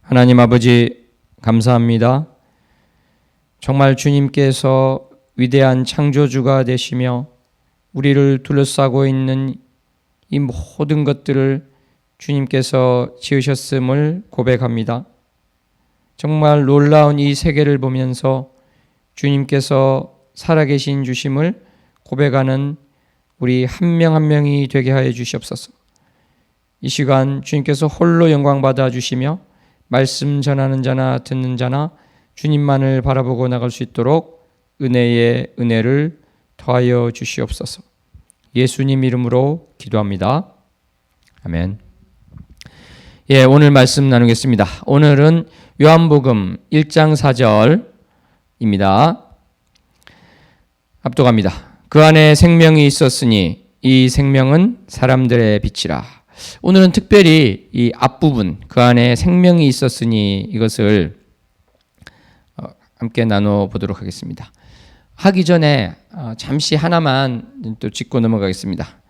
하나님 아버지 감사합니다. 정말 주님께서 위대한 창조주가 되시며 우리를 둘러싸고 있는 이 모든 것들을 주님께서 지으셨음을 고백합니다. 정말 놀라운 이 세계를 보면서 주님께서 살아계신 주심을 고백하는 우리 한 명 한 명이 되게 하여 주시옵소서. 이 시간 주님께서 홀로 영광 받아 주시며 말씀 전하는 자나 듣는 자나 주님만을 바라보고 나갈 수 있도록 은혜의 은혜를 더하여 주시옵소서. 예수님 이름으로 기도합니다. 아멘. 오늘 말씀 나누겠습니다. 오늘은 요한복음 1장 4절입니다. 압도갑니다. 그 안에 생명이 있었으니 이 생명은 사람들의 빛이라. 오늘은 특별히 이 앞부분 그 안에 생명이 있었으니 이것을 함께 나눠보도록 하겠습니다. 하기 전에 잠시 하나만 또 짚고 넘어가겠습니다.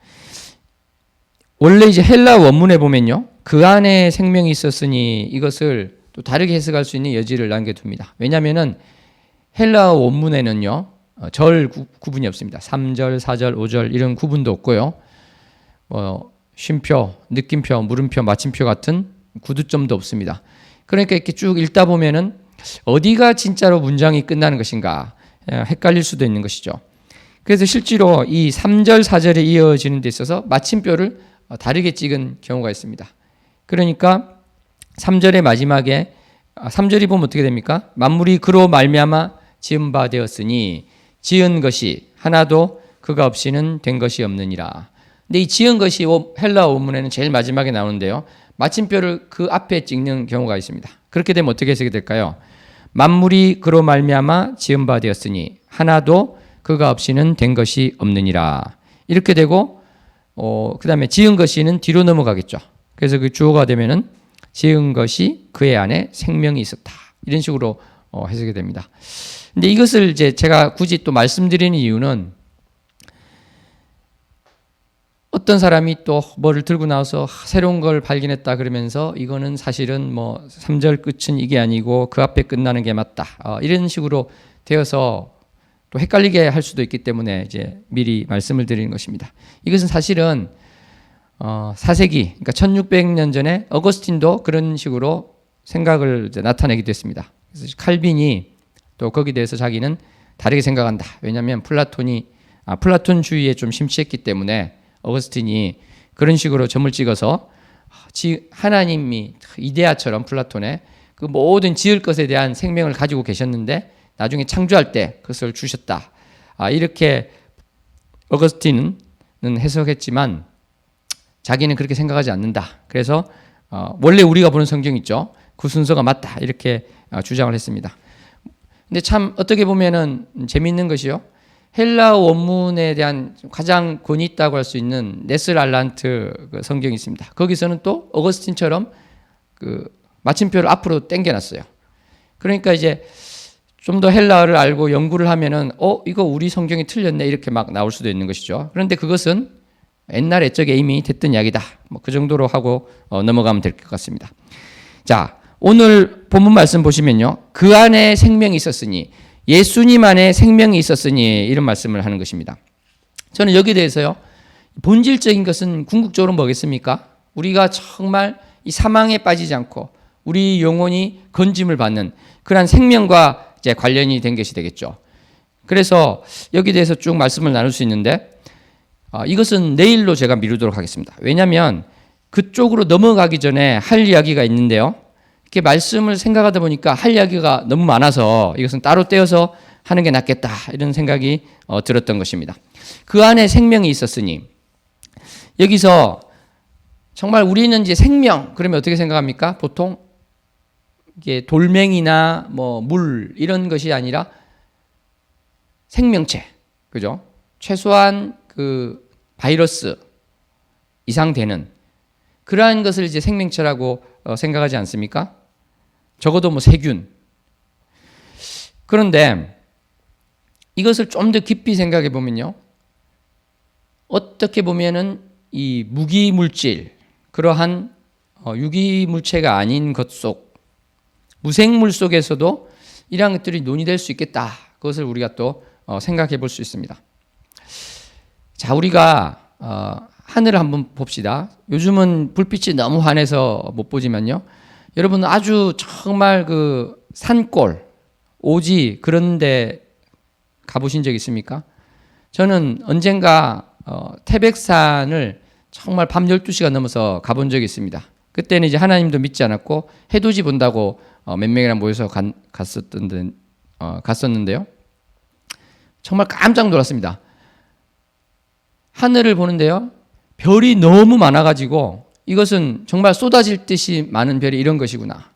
원래 이제 헬라 원문에 보면요, 그 안에 생명이 있었으니 이것을 또 다르게 해석할 수 있는 여지를 남겨둡니다. 왜냐하면은 헬라 원문에는요 절 구분이 없습니다. 3절, 4절, 5절 이런 구분도 없고요. 쉼표, 느낌표, 물음표, 마침표 같은 구두점도 없습니다. 그러니까 이렇게 쭉 읽다 보면은 어디가 진짜로 문장이 끝나는 것인가 헷갈릴 수도 있는 것이죠. 그래서 실제로 이 3절, 4절에 이어지는 데 있어서 마침표를 다르게 찍은 경우가 있습니다. 그러니까 3절의 마지막에 3절이 보면 어떻게 됩니까? 만물이 그로 말미암아 지은 바 되었으니 지은 것이 하나도 그가 없이는 된 것이 없느니라. 근데 이 지은 것이 헬라 원문에는 제일 마지막에 나오는데요, 마침표를 그 앞에 찍는 경우가 있습니다. 그렇게 되면 어떻게 해석이 될까요? 만물이 그로 말미암아 지은 바 되었으니 하나도 그가 없이는 된 것이 없느니라. 이렇게 되고 그 다음에 지은 것이는 뒤로 넘어가겠죠. 그래서 그 주어가 되면은 지은 것이 그의 안에 생명이 있었다. 이런 식으로 해석이 됩니다. 근데 이것을 이제 제가 굳이 또 말씀드리는 이유는 어떤 사람이 또 뭐를 들고 나와서 새로운 걸 발견했다 그러면서 이거는 사실은 3절 끝은 이게 아니고 그 앞에 끝나는 게 맞다. 이런 식으로 되어서 또 헷갈리게 할 수도 있기 때문에 이제 미리 말씀을 드리는 것입니다. 이것은 사실은 4세기, 그러니까 1600년 전에 어거스틴도 그런 식으로 생각을 이제 나타내기도 했습니다. 그래서 칼빈이 또 거기에 대해서 자기는 다르게 생각한다. 왜냐하면 플라톤주의에 좀 심취했기 때문에 어거스틴이 그런 식으로 점을 찍어서 하나님이 이데아처럼 플라톤의 그 모든 지을 것에 대한 생명을 가지고 계셨는데 나중에 창조할 때 그것을 주셨다. 이렇게 어거스틴은 해석했지만 자기는 그렇게 생각하지 않는다. 그래서 원래 우리가 보는 성경 있죠. 그 순서가 맞다. 이렇게 주장을 했습니다. 근데 참 어떻게 보면은 재미있는 것이요, 헬라 원문에 대한 가장 권위 있다고 할 수 있는 네스랄란트 성경이 있습니다. 거기서는 또 어거스틴처럼 그 마침표를 앞으로 당겨놨어요. 그러니까 이제 좀 더 헬라어를 알고 연구를 하면은 이거 우리 성경이 틀렸네 이렇게 막 나올 수도 있는 것이죠. 그런데 그것은 옛날 옛적에 이미 됐던 이야기다. 그 정도로 하고 넘어가면 될 것 같습니다. 자, 오늘 본문 말씀 보시면요, 그 안에 생명이 있었으니, 예수님 안에 생명이 있었으니 이런 말씀을 하는 것입니다. 저는 여기에 대해서요, 본질적인 것은 궁극적으로 뭐겠습니까? 우리가 정말 이 사망에 빠지지 않고 우리 영혼이 건짐을 받는 그러한 생명과 이제 관련이 된 것이 되겠죠. 그래서 여기에 대해서 쭉 말씀을 나눌 수 있는데 이것은 내일로 제가 미루도록 하겠습니다. 왜냐하면 그쪽으로 넘어가기 전에 할 이야기가 있는데요, 이렇게 말씀을 생각하다 보니까 할 이야기가 너무 많아서 이것은 따로 떼어서 하는 게 낫겠다 이런 생각이 들었던 것입니다. 그 안에 생명이 있었으니, 여기서 정말 우리는 이제 생명 그러면 어떻게 생각합니까? 보통 이게 돌멩이나 물 이런 것이 아니라 생명체, 그죠? 최소한 그 바이러스 이상 되는 그러한 것을 이제 생명체라고 생각하지 않습니까? 적어도 세균. 그런데 이것을 좀 더 깊이 생각해 보면요, 어떻게 보면은 이 무기물질, 그러한 유기물체가 아닌 것 속 무생물 속에서도 이러한 것들이 논의될 수 있겠다. 그것을 우리가 또 생각해 볼 수 있습니다. 자, 우리가 하늘을 한번 봅시다. 요즘은 불빛이 너무 환해서 못 보지만요. 여러분 아주 정말 그 산골, 오지 그런 데 가보신 적 있습니까? 저는 언젠가 태백산을 정말 밤 12시가 넘어서 가본 적이 있습니다. 그때는 이제 하나님도 믿지 않았고 해돋이 본다고 몇 명이랑 모여서 갔었는데요. 정말 깜짝 놀랐습니다. 하늘을 보는데요. 별이 너무 많아가지고 이것은 정말 쏟아질 듯이 많은 별이 이런 것이구나.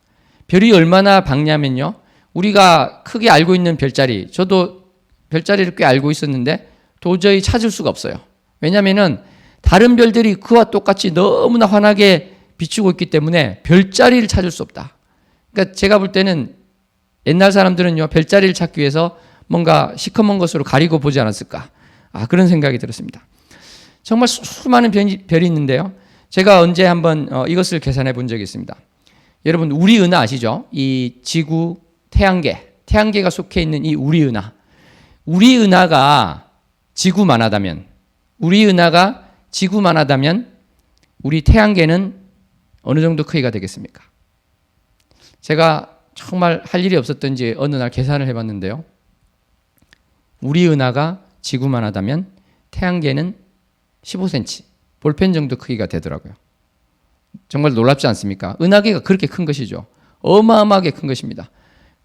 별이 얼마나 밝냐면요. 우리가 크게 알고 있는 별자리, 저도 별자리를 꽤 알고 있었는데 도저히 찾을 수가 없어요. 왜냐하면 다른 별들이 그와 똑같이 너무나 환하게 비추고 있기 때문에 별자리를 찾을 수 없다. 그러니까 제가 볼 때는 옛날 사람들은요, 별자리를 찾기 위해서 뭔가 시커먼 것으로 가리고 보지 않았을까. 그런 생각이 들었습니다. 정말 수많은 별이 있는데요. 제가 언제 한번 이것을 계산해 본 적이 있습니다. 여러분, 우리 은하 아시죠? 이 지구, 태양계가 속해 있는 이 우리 은하가 지구만 하다면, 우리 태양계는 어느 정도 크기가 되겠습니까? 제가 정말 할 일이 없었던지 어느 날 계산을 해봤는데요. 우리 은하가 지구만 하다면 태양계는 15cm, 볼펜 정도 크기가 되더라고요. 정말 놀랍지 않습니까? 은하계가 그렇게 큰 것이죠. 어마어마하게 큰 것입니다.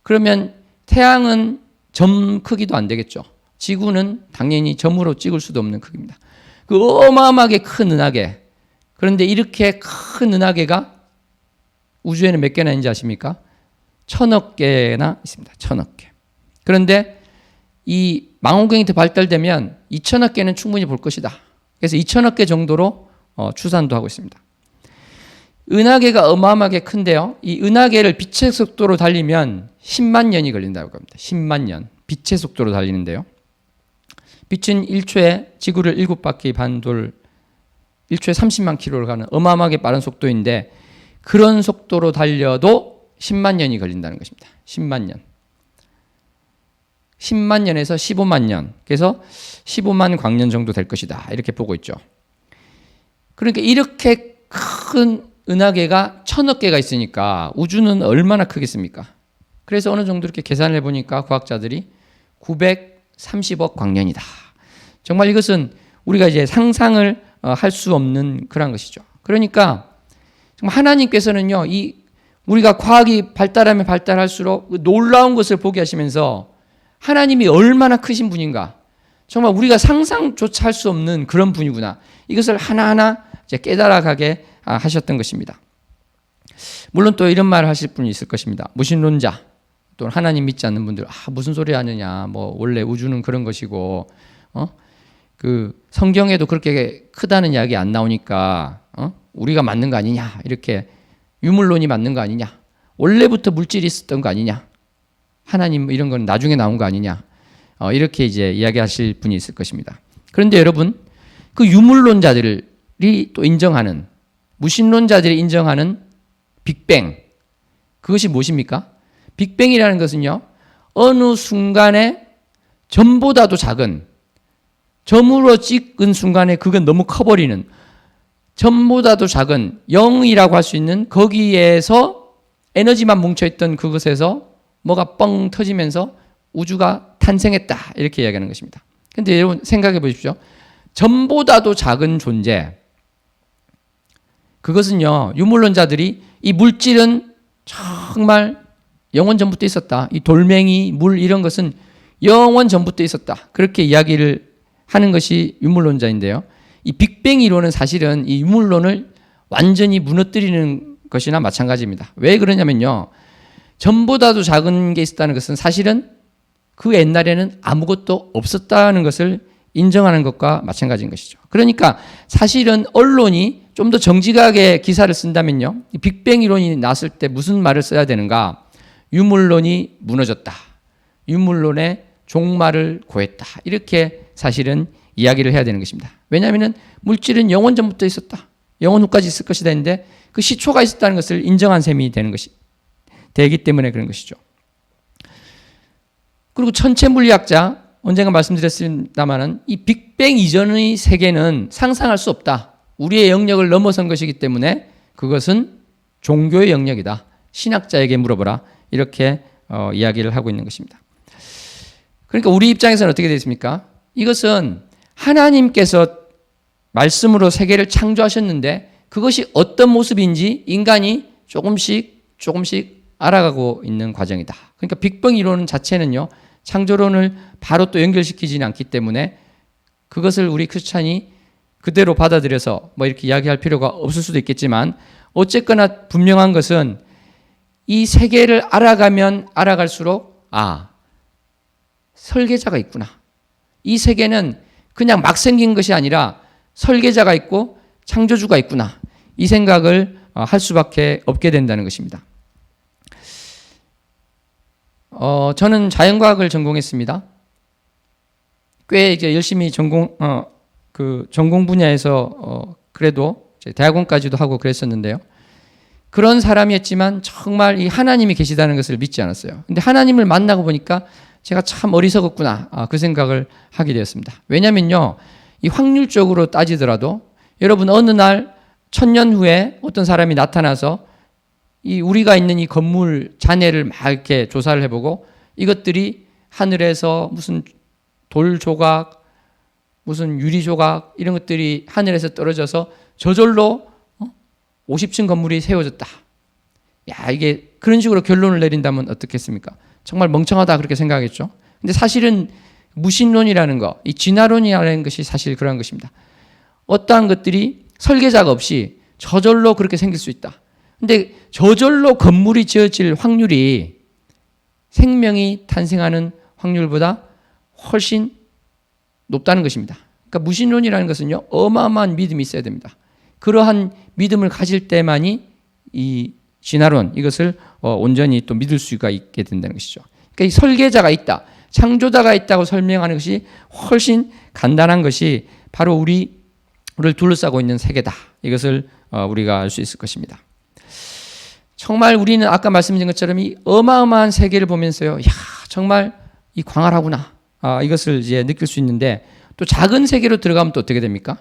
그러면 태양은 점 크기도 안 되겠죠. 지구는 당연히 점으로 찍을 수도 없는 크기입니다. 그 어마어마하게 큰 은하계. 그런데 이렇게 큰 은하계가 우주에는 몇 개나 있는지 아십니까? 1000억 개나 있습니다. 1000억 개. 그런데 이 망원경이 더 발달되면 2000억 개는 충분히 볼 것이다. 그래서 2000억 개 정도로 추산도 하고 있습니다. 은하계가 어마어마하게 큰데요. 이 은하계를 빛의 속도로 달리면 10만 년이 걸린다고 합니다. 10만 년. 빛의 속도로 달리는데요. 빛은 1초에 지구를 7바퀴 반 돌 1초에 30만 킬로를 가는 어마어마하게 빠른 속도인데 그런 속도로 달려도 10만 년이 걸린다는 것입니다. 10만 년. 10만 년에서 15만 년. 그래서 15만 광년 정도 될 것이다. 이렇게 보고 있죠. 그러니까 이렇게 큰 은하계가 1000억 개가 있으니까 우주는 얼마나 크겠습니까? 그래서 어느 정도 이렇게 계산을 해보니까 과학자들이 930억 광년이다. 정말 이것은 우리가 이제 상상을 할 수 없는 그런 것이죠. 그러니까 정말 하나님께서는요, 우리가 과학이 발달하면 발달할수록 놀라운 것을 보게 하시면서 하나님이 얼마나 크신 분인가. 정말 우리가 상상조차 할 수 없는 그런 분이구나. 이것을 하나하나 이제 깨달아가게 하셨던 것입니다. 물론 또 이런 말을 하실 분이 있을 것입니다. 무신론자, 또 하나님 믿지 않는 분들, 무슨 소리 하느냐. 원래 우주는 그런 것이고, 그 성경에도 그렇게 크다는 이야기 안 나오니까, 우리가 맞는 거 아니냐. 이렇게 유물론이 맞는 거 아니냐. 원래부터 물질이 있었던 거 아니냐. 하나님 이런 건 나중에 나온 거 아니냐. 이렇게 이제 이야기하실 분이 있을 것입니다. 그런데 여러분, 그 유물론자들이 또 인정하는, 무신론자들이 인정하는 빅뱅, 그것이 무엇입니까? 빅뱅이라는 것은요, 어느 순간에 점보다도 작은, 점으로 찍은 순간에 그건 너무 커버리는, 점보다도 작은 0이라고 할 수 있는 거기에서 에너지만 뭉쳐있던 그것에서 뭐가 뻥 터지면서 우주가 탄생했다. 이렇게 이야기하는 것입니다. 그런데 여러분 생각해 보십시오. 점보다도 작은 존재, 그것은요, 유물론자들이 이 물질은 정말 영원 전부터 있었다. 이 돌멩이, 물 이런 것은 영원 전부터 있었다. 그렇게 이야기를 하는 것이 유물론자인데요. 이 빅뱅 이론은 사실은 이 유물론을 완전히 무너뜨리는 것이나 마찬가지입니다. 왜 그러냐면요. 점보다도 작은 게 있었다는 것은 사실은 그 옛날에는 아무것도 없었다는 것을 인정하는 것과 마찬가지인 것이죠. 그러니까 사실은 언론이 좀 더 정직하게 기사를 쓴다면요. 이 빅뱅 이론이 나왔을 때 무슨 말을 써야 되는가? 유물론이 무너졌다. 유물론의 종말을 고했다. 이렇게 사실은 이야기를 해야 되는 것입니다. 왜냐하면 물질은 영원 전부터 있었다. 영원 후까지 있을 것이다 했는데 그 시초가 있었다는 것을 인정한 셈이 되는 되기 때문에 그런 것이죠. 그리고 천체 물리학자, 언젠가 말씀드렸습니다마는 이 빅뱅 이전의 세계는 상상할 수 없다. 우리의 영역을 넘어선 것이기 때문에 그것은 종교의 영역이다. 신학자에게 물어보라. 이렇게 이야기를 하고 있는 것입니다. 그러니까 우리 입장에서는 어떻게 되어 있습니까? 이것은 하나님께서 말씀으로 세계를 창조하셨는데 그것이 어떤 모습인지 인간이 조금씩 알아가고 있는 과정이다. 그러니까 빅뱅 이론 자체는요, 창조론을 바로 또 연결시키지는 않기 때문에 그것을 우리 크리스찬이 그대로 받아들여서 뭐 이렇게 이야기할 필요가 없을 수도 있겠지만 어쨌거나 분명한 것은 이 세계를 알아가면 알아갈수록 설계자가 있구나. 이 세계는 그냥 막 생긴 것이 아니라 설계자가 있고 창조주가 있구나. 이 생각을 할 수밖에 없게 된다는 것입니다. 저는 자연과학을 전공했습니다. 꽤 이제 열심히 전공 분야에서 그래도 대학원까지도 하고 그랬었는데요. 그런 사람이었지만 정말 이 하나님이 계시다는 것을 믿지 않았어요. 근데 하나님을 만나고 보니까 제가 참 어리석었구나. 그 생각을 하게 되었습니다. 왜냐면요, 이 확률적으로 따지더라도 여러분 어느 날 1000년 후에 어떤 사람이 나타나서 이 우리가 있는 이 건물 잔해를 막 이렇게 조사를 해보고 이것들이 하늘에서 무슨 돌 조각, 무슨 유리 조각 이런 것들이 하늘에서 떨어져서 저절로 50층 건물이 세워졌다. 야, 이게 그런 식으로 결론을 내린다면 어떻겠습니까? 정말 멍청하다 그렇게 생각하겠죠. 근데 사실은 무신론이라는 거, 이 진화론이라는 것이 사실 그러한 것입니다. 어떠한 것들이 설계자가 없이 저절로 그렇게 생길 수 있다. 근데 저절로 건물이 지어질 확률이 생명이 탄생하는 확률보다 훨씬 높다는 것입니다. 그러니까 무신론이라는 것은요, 어마어마한 믿음이 있어야 됩니다. 그러한 믿음을 가질 때만이 이 진화론, 이것을 온전히 또 믿을 수가 있게 된다는 것이죠. 그러니까 이 설계자가 있다, 창조자가 있다고 설명하는 것이 훨씬 간단한 것이 바로 우리를 둘러싸고 있는 세계다. 이것을 우리가 알 수 있을 것입니다. 정말 우리는 아까 말씀드린 것처럼 이 어마어마한 세계를 보면서요, 정말 이 광활하구나. 이것을 이제 느낄 수 있는데 또 작은 세계로 들어가면 또 어떻게 됩니까?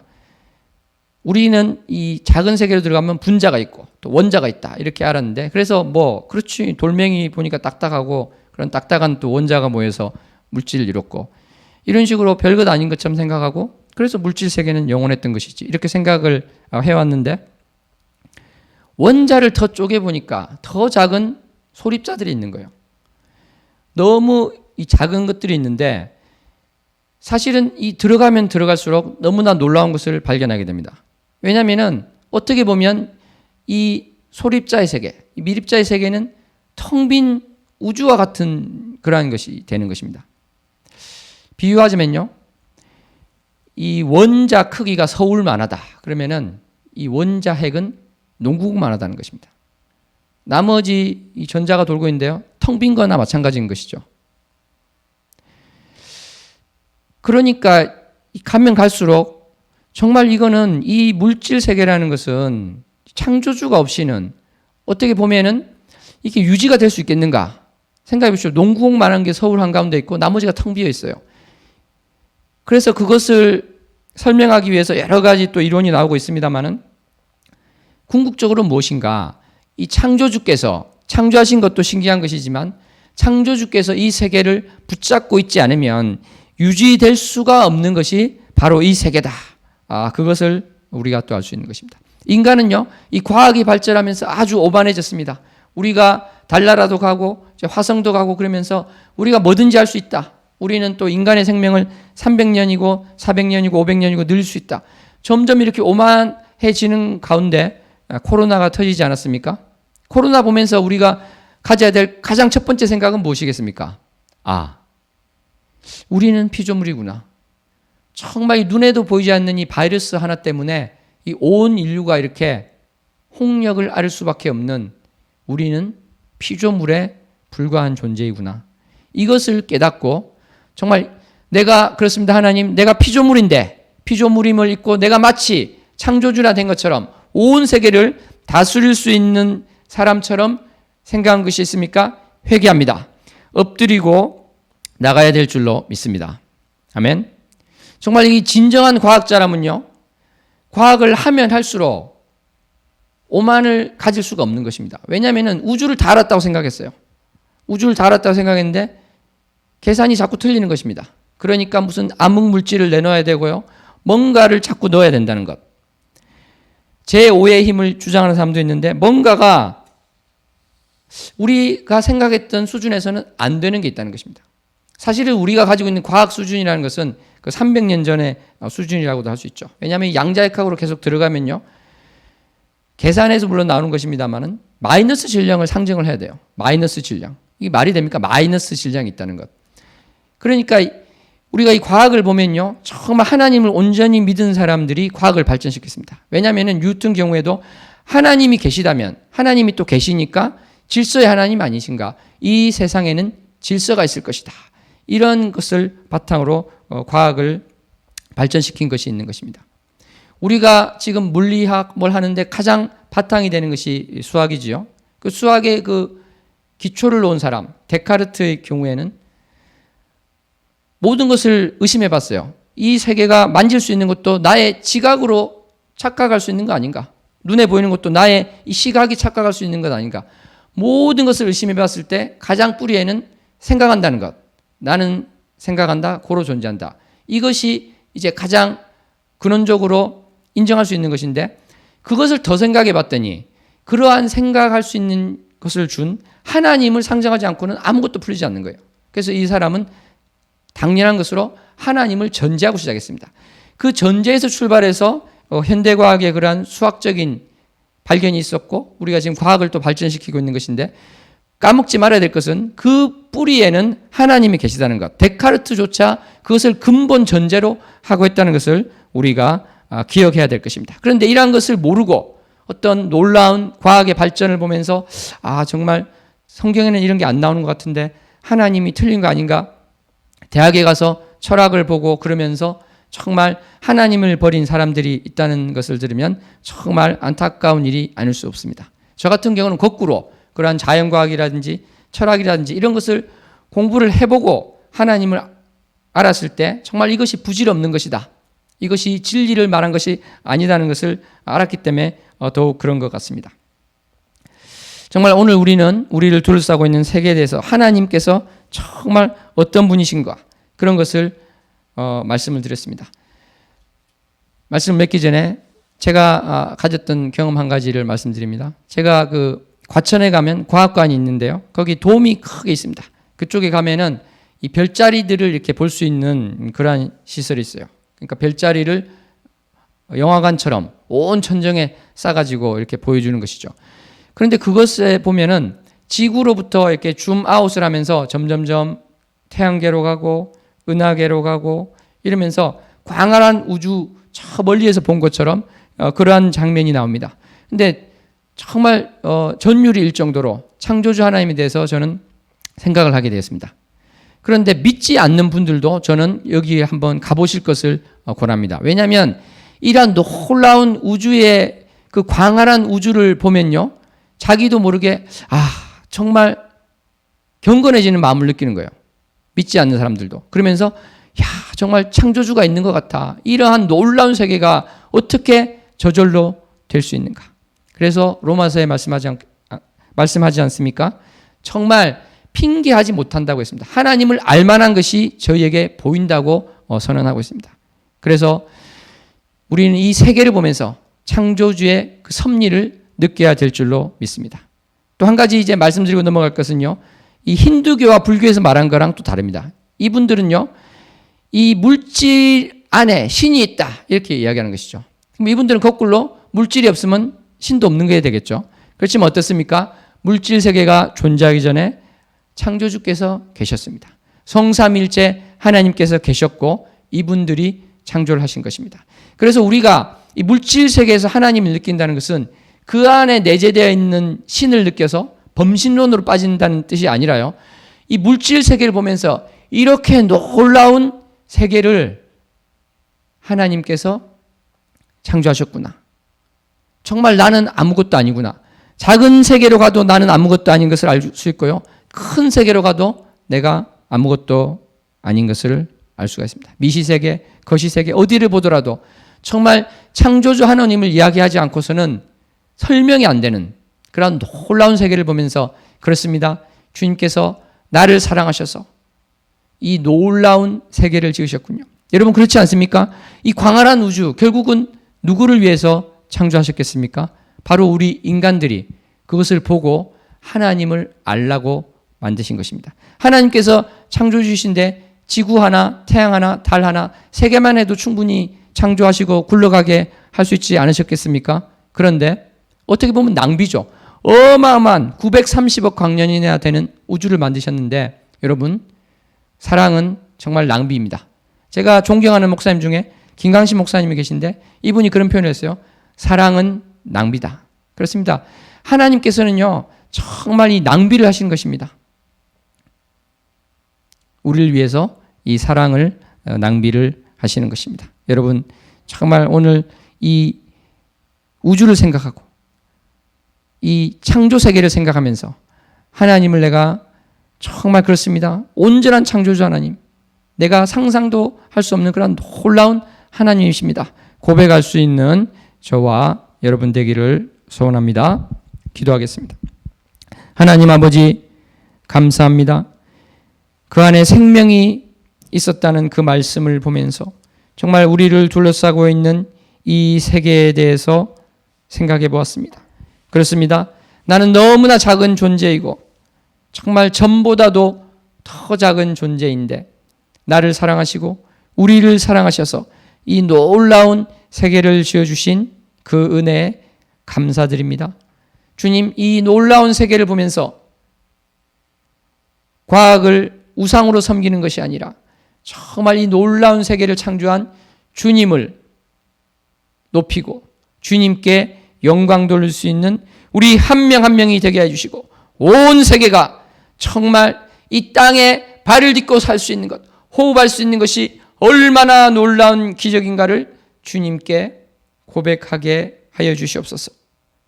우리는 이 작은 세계로 들어가면 분자가 있고 또 원자가 있다 이렇게 알았는데, 그래서 그렇지, 돌멩이 보니까 딱딱하고 그런 딱딱한 또 원자가 모여서 물질을 이뤘고 이런 식으로 별것 아닌 것처럼 생각하고, 그래서 물질 세계는 영원했던 것이지 이렇게 생각을 해왔는데, 원자를 더 쪼개보니까 더 작은 소립자들이 있는 거예요. 너무 이 작은 것들이 있는데 사실은 이 들어가면 들어갈수록 너무나 놀라운 것을 발견하게 됩니다. 왜냐하면 어떻게 보면 이 소립자의 세계, 이 미립자의 세계는 텅 빈 우주와 같은 그러한 것이 되는 것입니다. 비유하자면요, 이 원자 크기가 서울만 하다 그러면은 이 원자 핵은 농구공만 하다는 것입니다. 나머지 이 전자가 돌고 있는데요, 텅 빈 거나 마찬가지인 것이죠. 그러니까 가면 갈수록 정말 이거는 이 물질 세계라는 것은 창조주가 없이는 어떻게 보면은 이게 유지가 될 수 있겠는가 생각해 보십시오. 농구공만한 게 서울 한가운데 있고 나머지가 텅 비어 있어요. 그래서 그것을 설명하기 위해서 여러 가지 또 이론이 나오고 있습니다만은 궁극적으로 무엇인가, 이 창조주께서 창조하신 것도 신기한 것이지만 창조주께서 이 세계를 붙잡고 있지 않으면 유지될 수가 없는 것이 바로 이 세계다. 그것을 우리가 또 알 수 있는 것입니다. 인간은요, 이 과학이 발전하면서 아주 오만해졌습니다. 우리가 달나라도 가고 화성도 가고 그러면서 우리가 뭐든지 할 수 있다. 우리는 또 인간의 생명을 300년이고 400년이고 500년이고 늘 수 있다. 점점 이렇게 오만해지는 가운데 코로나가 터지지 않았습니까? 코로나 보면서 우리가 가져야 될 가장 첫 번째 생각은 무엇이겠습니까? 우리는 피조물이구나. 정말 눈에도 보이지 않는 이 바이러스 하나 때문에 이 온 인류가 이렇게 홍역을 앓을 수밖에 없는 우리는 피조물에 불과한 존재이구나. 이것을 깨닫고 정말 내가 그렇습니다. 하나님, 내가 피조물인데 피조물임을 잊고 내가 마치 창조주나 된 것처럼 온 세계를 다스릴 수 있는 사람처럼 생각한 것이 있습니까? 회개합니다. 엎드리고 나가야 될 줄로 믿습니다. 아멘. 정말 이 진정한 과학자라면요, 과학을 하면 할수록 오만을 가질 수가 없는 것입니다. 왜냐하면 우주를 다 알았다고 생각했어요. 우주를 다 알았다고 생각했는데 계산이 자꾸 틀리는 것입니다. 그러니까 무슨 암흑 물질을 내놓아야 되고요, 뭔가를 자꾸 넣어야 된다는 것. 제5의 힘을 주장하는 사람도 있는데 뭔가가 우리가 생각했던 수준에서는 안 되는 게 있다는 것입니다. 사실은 우리가 가지고 있는 과학 수준이라는 것은 그 300년 전의 수준이라고도 할 수 있죠. 왜냐하면 양자역학으로 계속 들어가면요, 계산에서 물론 나오는 것입니다만은 마이너스 질량을 상정을 해야 돼요. 마이너스 질량. 이게 말이 됩니까? 마이너스 질량이 있다는 것. 그러니까 우리가 이 과학을 보면요, 정말 하나님을 온전히 믿은 사람들이 과학을 발전시켰습니다. 왜냐하면 뉴턴 경우에도 하나님이 계시다면, 하나님이 또 계시니까 질서의 하나님 아니신가? 이 세상에는 질서가 있을 것이다. 이런 것을 바탕으로 과학을 발전시킨 것이 있는 것입니다. 우리가 지금 물리학 뭘 하는데 가장 바탕이 되는 것이 수학이지요. 그 수학의 그 기초를 놓은 사람, 데카르트의 경우에는 모든 것을 의심해 봤어요. 이 세계가 만질 수 있는 것도 나의 지각으로 착각할 수 있는 거 아닌가? 눈에 보이는 것도 나의 이 시각이 착각할 수 있는 것 아닌가? 모든 것을 의심해 봤을 때 가장 뿌리에는 생각한다는 것. 나는 생각한다, 고로 존재한다. 이것이 이제 가장 근원적으로 인정할 수 있는 것인데, 그것을 더 생각해 봤더니 그러한 생각할 수 있는 것을 준 하나님을 상정하지 않고는 아무것도 풀리지 않는 거예요. 그래서 이 사람은 당연한 것으로 하나님을 전제하고 시작했습니다. 그 전제에서 출발해서 현대과학의 그러한 수학적인 발견이 있었고, 우리가 지금 과학을 또 발전시키고 있는 것인데, 까먹지 말아야 될 것은 그 뿌리에는 하나님이 계시다는 것. 데카르트조차 그것을 근본 전제로 하고 있다는 것을 우리가 기억해야 될 것입니다. 그런데 이러한 것을 모르고 어떤 놀라운 과학의 발전을 보면서 정말 성경에는 이런 게 안 나오는 것 같은데 하나님이 틀린 거 아닌가? 대학에 가서 철학을 보고 그러면서 정말 하나님을 버린 사람들이 있다는 것을 들으면 정말 안타까운 일이 아닐 수 없습니다. 저 같은 경우는 거꾸로 그러한 자연과학이라든지 철학이라든지 이런 것을 공부를 해보고 하나님을 알았을 때 정말 이것이 부질없는 것이다. 이것이 진리를 말한 것이 아니라는 것을 알았기 때문에 더욱 그런 것 같습니다. 정말 오늘 우리는 우리를 둘러싸고 있는 세계에 대해서 하나님께서 정말 어떤 분이신가, 그런 것을 말씀을 드렸습니다. 말씀을 맺기 전에 제가 가졌던 경험 한 가지를 말씀드립니다. 제가 그 과천에 가면 과학관이 있는데요, 거기 돔이 크게 있습니다. 그쪽에 가면은 이 별자리들을 이렇게 볼 수 있는 그러한 시설이 있어요. 그러니까 별자리를 영화관처럼 온 천정에 싸가지고 이렇게 보여주는 것이죠. 그런데 그것에 보면은 지구로부터 이렇게 줌아웃을 하면서 점점점 태양계로 가고 은하계로 가고 이러면서 광활한 우주 저 멀리에서 본 것처럼 그러한 장면이 나옵니다. 근데 정말 전율이 일 정도로 창조주 하나님에 대해서 저는 생각을 하게 되었습니다. 그런데 믿지 않는 분들도 저는 여기에 한번 가보실 것을 권합니다. 왜냐하면 이러한 놀라운 우주의 그 광활한 우주를 보면요, 자기도 모르게 정말 경건해지는 마음을 느끼는 거예요. 믿지 않는 사람들도. 그러면서 정말 창조주가 있는 것 같아. 이러한 놀라운 세계가 어떻게 저절로 될 수 있는가. 그래서 로마서에 말씀하지 않습니까? 정말 핑계하지 못한다고 했습니다. 하나님을 알만한 것이 저희에게 보인다고 선언하고 있습니다. 그래서 우리는 이 세계를 보면서 창조주의 그 섭리를 느껴야 될 줄로 믿습니다. 또 한 가지 이제 말씀드리고 넘어갈 것은요, 이 힌두교와 불교에서 말한 거랑 또 다릅니다. 이분들은요, 이 물질 안에 신이 있다 이렇게 이야기하는 것이죠. 그럼 이분들은 거꾸로 물질이 없으면 신도 없는 게 되겠죠. 그렇지만 어떻습니까? 물질 세계가 존재하기 전에 창조주께서 계셨습니다. 성삼일체 하나님께서 계셨고 이분들이 창조를 하신 것입니다. 그래서 우리가 이 물질 세계에서 하나님을 느낀다는 것은 그 안에 내재되어 있는 신을 느껴서 범신론으로 빠진다는 뜻이 아니라요, 이 물질 세계를 보면서 이렇게 놀라운 세계를 하나님께서 창조하셨구나. 정말 나는 아무것도 아니구나. 작은 세계로 가도 나는 아무것도 아닌 것을 알 수 있고요. 큰 세계로 가도 내가 아무것도 아닌 것을 알 수가 있습니다. 미시세계, 거시세계 어디를 보더라도 정말 창조주 하나님을 이야기하지 않고서는 설명이 안 되는 그런 놀라운 세계를 보면서 그렇습니다. 주님께서 나를 사랑하셔서 이 놀라운 세계를 지으셨군요. 여러분 그렇지 않습니까? 이 광활한 우주 결국은 누구를 위해서 창조하셨겠습니까? 바로 우리 인간들이 그것을 보고 하나님을 알라고 만드신 것입니다. 하나님께서 창조주이신데 지구 하나, 태양 하나, 달 하나, 세계만 해도 충분히 창조하시고 굴러가게 할 수 있지 않으셨겠습니까? 그런데 어떻게 보면 낭비죠. 어마어마한 930억 광년이나 되는 우주를 만드셨는데 여러분 사랑은 정말 낭비입니다. 제가 존경하는 목사님 중에 김강신 목사님이 계신데 이분이 그런 표현을 했어요. 사랑은 낭비다. 그렇습니다. 하나님께서는요 정말 이 낭비를 하시는 것입니다. 우리를 위해서 이 사랑을 낭비를 하시는 것입니다. 여러분 정말 오늘 이 우주를 생각하고 이 창조 세계를 생각하면서 하나님을 내가 정말 그렇습니다. 온전한 창조주 하나님, 내가 상상도 할 수 없는 그런 놀라운 하나님이십니다. 고백할 수 있는 저와 여러분 되기를 소원합니다. 기도하겠습니다. 하나님 아버지 감사합니다. 그 안에 생명이 있었다는 그 말씀을 보면서 정말 우리를 둘러싸고 있는 이 세계에 대해서 생각해 보았습니다. 그렇습니다. 나는 너무나 작은 존재이고 정말 전보다도 더 작은 존재인데 나를 사랑하시고 우리를 사랑하셔서 이 놀라운 세계를 지어주신 그 은혜에 감사드립니다. 주님, 이 놀라운 세계를 보면서 과학을 우상으로 섬기는 것이 아니라 정말 이 놀라운 세계를 창조한 주님을 높이고 주님께 영광 돌릴 수 있는 우리 한 명 한 명이 되게 해주시고 온 세계가 정말 이 땅에 발을 딛고 살 수 있는 것, 호흡할 수 있는 것이 얼마나 놀라운 기적인가를 주님께 고백하게 하여 주시옵소서.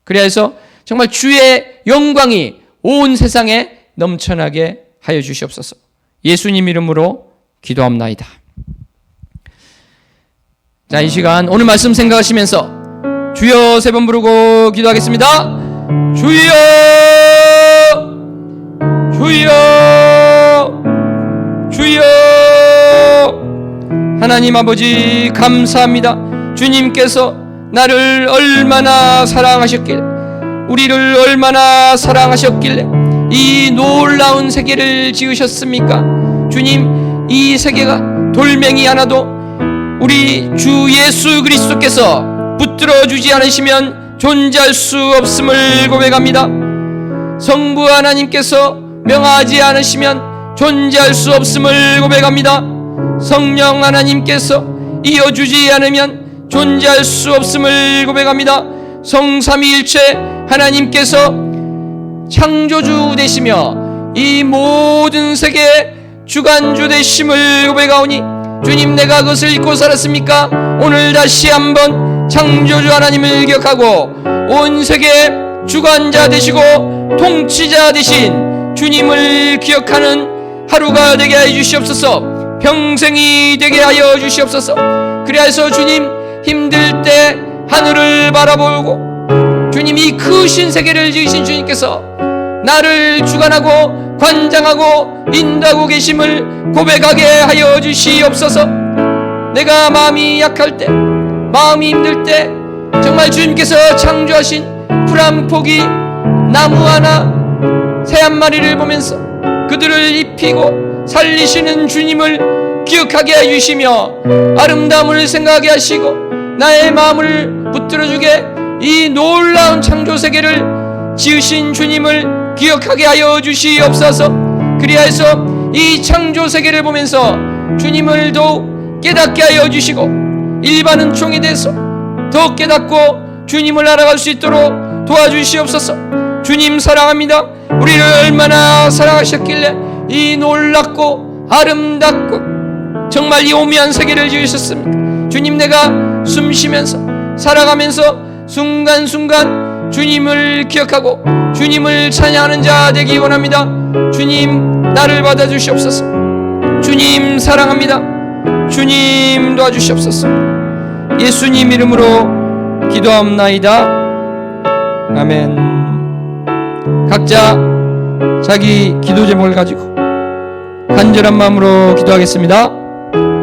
그래서 정말 주의 영광이 온 세상에 넘쳐나게 하여 주시옵소서. 예수님 이름으로 기도합나이다. 자, 이 시간 오늘 말씀 생각하시면서 주여 세 번 부르고 기도하겠습니다. 주여, 주여, 주여. 하나님 아버지 감사합니다. 주님께서 나를 얼마나 사랑하셨길래, 우리를 얼마나 사랑하셨길래 이 놀라운 세계를 지으셨습니까? 주님, 이 세계가 돌멩이 하나도 우리 주 예수 그리스도께서 붙들어주지 않으시면 존재할 수 없음을 고백합니다. 성부 하나님께서 명하지 않으시면 존재할 수 없음을 고백합니다. 성령 하나님께서 이어주지 않으면 존재할 수 없음을 고백합니다. 성삼위일체 하나님께서 창조주 되시며 이 모든 세계의 주관주 되심을 고백하오니 주님, 내가 그것을 잊고 살았습니까? 오늘 다시 한번 창조주 하나님을 기억하고 온 세계의 주관자 되시고 통치자 되신 주님을 기억하는 하루가 되게 하여 주시옵소서. 평생이 되게 하여 주시옵소서. 그래서 주님, 힘들 때 하늘을 바라보고 주님, 이 크신 세계를 지으신 주님께서 나를 주관하고 관장하고 인도하고 계심을 고백하게 하여 주시옵소서. 내가 마음이 약할 때, 마음이 힘들 때 정말 주님께서 창조하신 풀 한 포기, 나무 하나, 새 한 마리를 보면서 그들을 입히고 살리시는 주님을 기억하게 해주시며 아름다움을 생각하게 하시고 나의 마음을 붙들어주게 이 놀라운 창조 세계를 지으신 주님을 기억하게 하여 주시옵소서. 그리하여서 이 창조 세계를 보면서 주님을 더욱 깨닫게 하여 주시고 일반은 총이 돼서 더 깨닫고 주님을 알아갈 수 있도록 도와주시옵소서. 주님 사랑합니다. 우리를 얼마나 사랑하셨길래 이 놀랍고 아름답고 정말 이 오묘한 세계를 지으셨습니까? 주님, 내가 숨쉬면서 살아가면서 순간순간 주님을 기억하고 주님을 찬양하는 자 되기 원합니다. 주님 나를 받아주시옵소서. 주님 사랑합니다. 주님 도와주시옵소서. 예수님 이름으로 기도하옵나이다. 아멘. 각자 자기 기도 제목을 가지고 간절한 마음으로 기도하겠습니다.